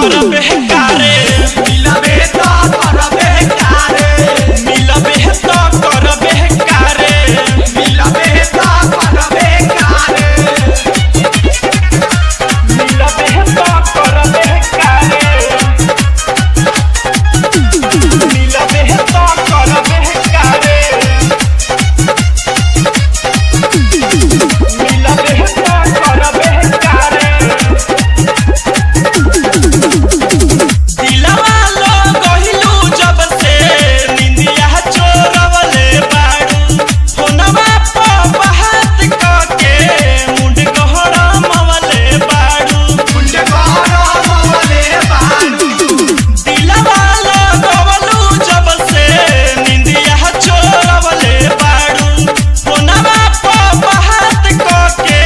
करबे कारे मिलबे तो करबे कारे मिलबे तो करबे कारे मिलबे तो करबे कारे मिलबे तो करबे कारे मिलबे तो करबे कारे मिलबे तो करबे कारे दिलवा लो गहिलू जब से निंदिया चोरवले बाड़ू फोनवा पे बात करके मुंड गहरा मवले बाड़ू मुंड गहरा मवले बाड़ू दिलवा लो गवलू जब से निंदिया चोरवले बाड़ू फोनवा पे बात करके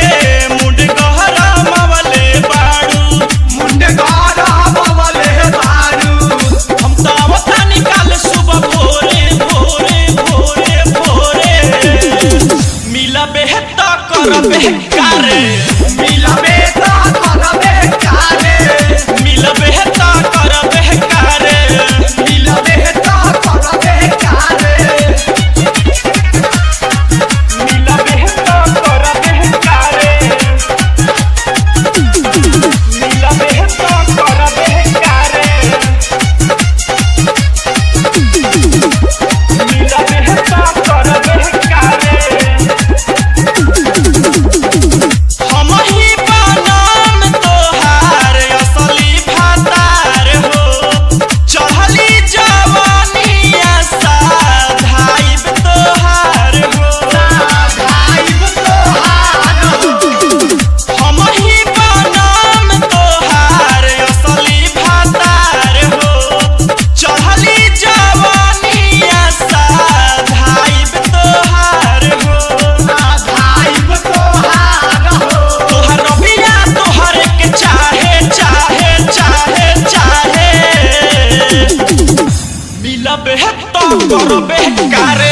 मुंड गहरा मवले बाड़ू मुंड गहरा मवले बाड़ू हम तो आवता निकाल सुबह भोरे भोरे भोरे भोरे मिलबे तो करबे कारे मिलबे तो करबे कारे मिलबे तो करबे कारे मिलबे तो करबे कारे मिलबे तो करबे कारे मिलबे तो करबे कारे मिलबे तो करबे कारे हम ही बनम तोहार असली भातार हो चढ़ली जवानिया साधाइब तोहार हो साधाइब तोहार हम ही बनम तोहार असली भातार हो चढ़ली जवानिया साधाइब तोहार हो साधाइब तोहार तोहर रबिया तोहर के चाहे चाहे चाहे चाहे मिलबे तो करबे कारे